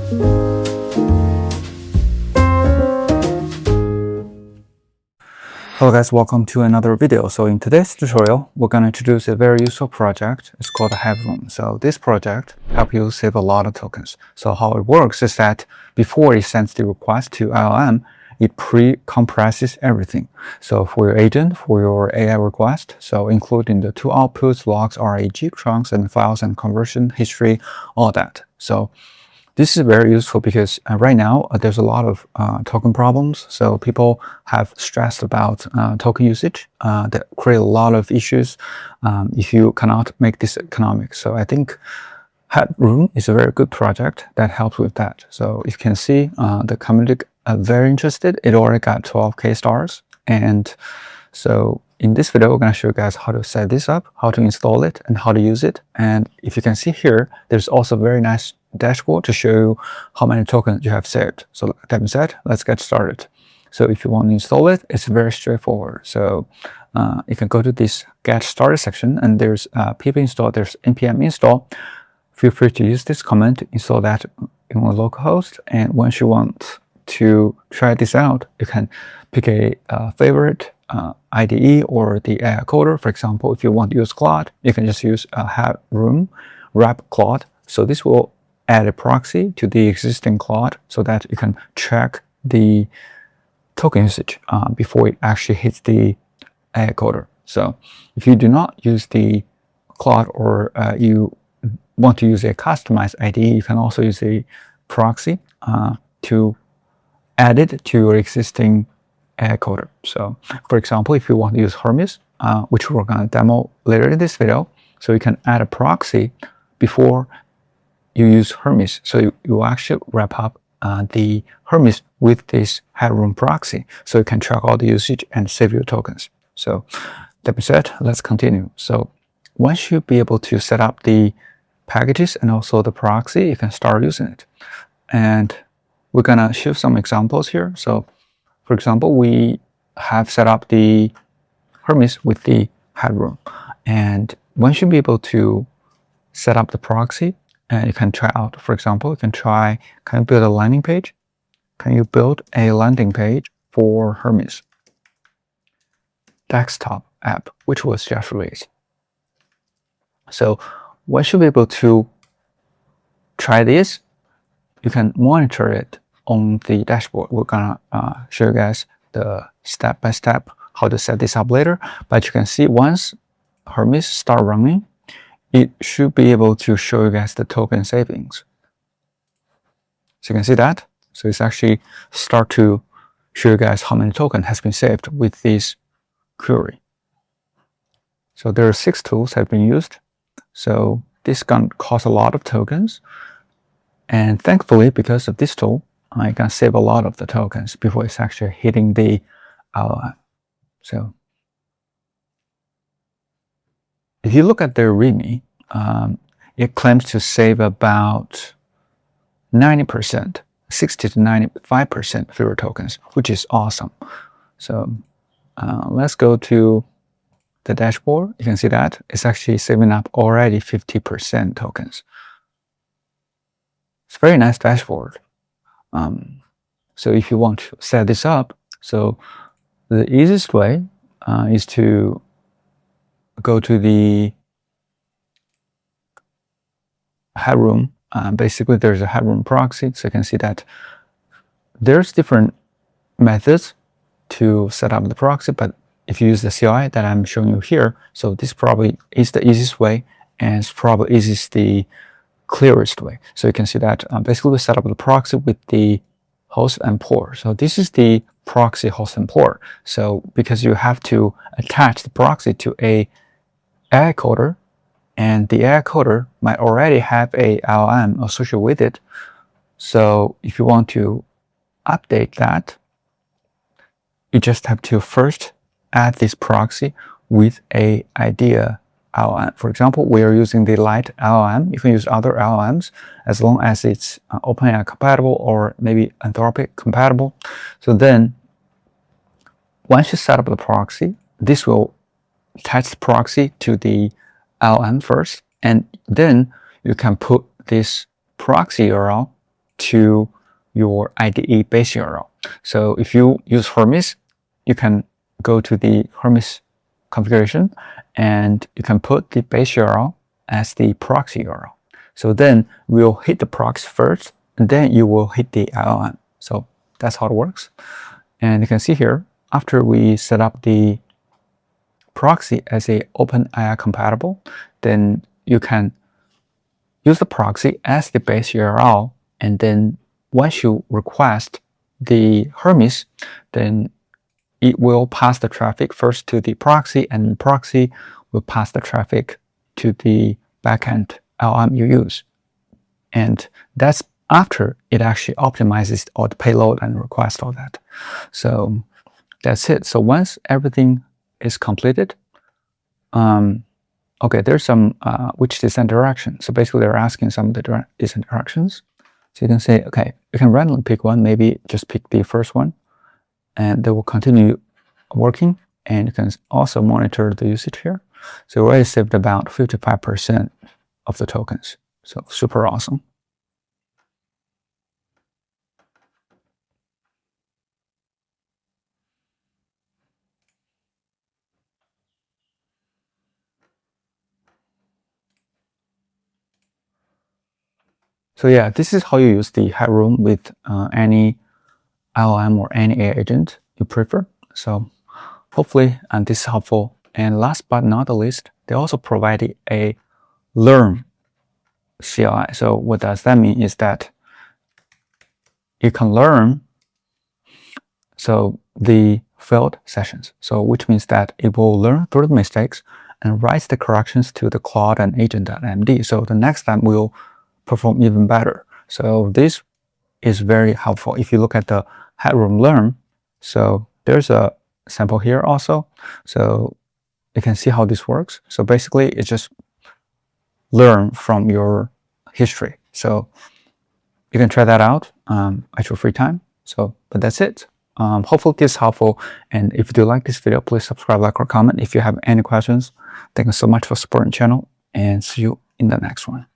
Hello guys, welcome to another video. So in today's tutorial, we're going to introduce a very useful project. It's called Headroom. So this project helps you save a lot of tokens. So how it works is that before it sends the request to LLM, it pre-compresses everything. So for your agent, for your AI request, so including the two outputs, logs, RAG trunks, and files and conversion history, all that. So this is very useful because right now there's a lot of token problems. So people have stressed about token usage that create a lot of issues if you cannot make this economic. So I think Headroom is a very good project that helps with that. So you can see the community are very interested. It already got 12K stars. And so in this video, we're going to show you guys how to set this up, how to install it, and how to use it. And if you can see here, there's also a very nice dashboard to show you how many tokens you have saved. So that being said, let's get started. So if you want to install it, it's very straightforward. So you can go to this get started section, and there's pip install, there's npm install. Feel free to use this command to install that in your localhost. And once you want to try this out, you can pick a favorite IDE or the AI coder. For example, if you want to use Claude, you can just use Headroom wrap Claude. So this will add a proxy to the existing Claude so that you can track the token usage before it actually hits the AI coder. So if you do not use the Claude or you want to use a customized IDE, you can also use a proxy to add it to your existing AI coder. So for example, if you want to use Hermes, which we're going to demo later in this video, so you can add a proxy before you use Hermes. So you actually wrap up the Hermes with this Headroom proxy, so you can track all the usage and save your tokens. So that being said, let's continue. So once you be able to set up the packages and also the proxy, you can start using it. And we're gonna show some examples here. So for example, we have set up the Hermes with the Headroom. And once you be able to set up the proxy, and you can try out, for example, you can try, can you build a landing page? Can you build a landing page for Hermes desktop app, which was just released? So once you'll be able to try this, you can monitor it on the dashboard. We're gonna show you guys the step-by-step how to set this up later. But you can see once Hermes start running, it should be able to show you guys the token savings. So you can see that. So it's actually start to show you guys how many tokens has been saved with this query. So there are 6 tools have been used. So this can cost a lot of tokens. And thankfully, because of this tool, I can save a lot of the tokens before it's actually hitting the LLM. So if you look at their README, it claims to save about 90%, 60 to 95% fewer tokens, which is awesome. So let's go to the dashboard. You can see that it's actually saving up already 50% tokens. It's a very nice dashboard. So if you want to set this up, so the easiest way is to go to the Headroom. Basically, there's a Headroom proxy, so you can see that there's different methods to set up the proxy, but if you use the CLI that I'm showing you here, so this probably is the easiest way, and it's probably is the clearest way. So you can see that basically we set up the proxy with the host and port. So this is the proxy host and port. So because you have to attach the proxy to a AI coder, and the AI coder might already have a LLM associated with it. So if you want to update that, you just have to first add this proxy with a idea LLM. For example, we are using the Lite LLM. You can use other LLMs as long as it's OpenAI compatible or maybe Anthropic compatible. So then once you set up the proxy, this will attach the proxy to the LLM first, and then you can put this proxy URL to your IDE base URL. So if you use Hermes, you can go to the Hermes configuration and you can put the base URL as the proxy URL. So then we'll hit the proxy first, and then you will hit the LLM. So that's how it works. And you can see here, after we set up the proxy as a OpenAI compatible, then you can use the proxy as the base URL, and then once you request the Hermes, then it will pass the traffic first to the proxy, and the proxy will pass the traffic to the backend LLM you use. And that's after it actually optimizes all the payload and request all that. So that's it. So once everything is completed, okay, there's some which descent direction. So basically they're asking some of the descent directions. So you can say, okay, you can randomly pick one, maybe just pick the first one, and they will continue working. And you can also monitor the usage here. So we already saved about 55% of the tokens. So super awesome. So yeah, this is how you use the Headroom with any LLM or any AI agent you prefer. So hopefully this is helpful. And last but not the least, they also provided a learn CLI. So what does that mean is that you can learn the failed sessions. So which means that it will learn through the mistakes and writes the corrections to the Claude and agent.md. So the next time will perform even better. So this is very helpful. If you look at the Headroom Learn, so there's a sample here also. So you can see how this works. So basically it's just learn from your history. So you can try that out at your free time. So, but that's it. Hopefully this is helpful. And if you do like this video, please subscribe, like, or comment. If you have any questions, thank you so much for supporting the channel, and see you in the next one.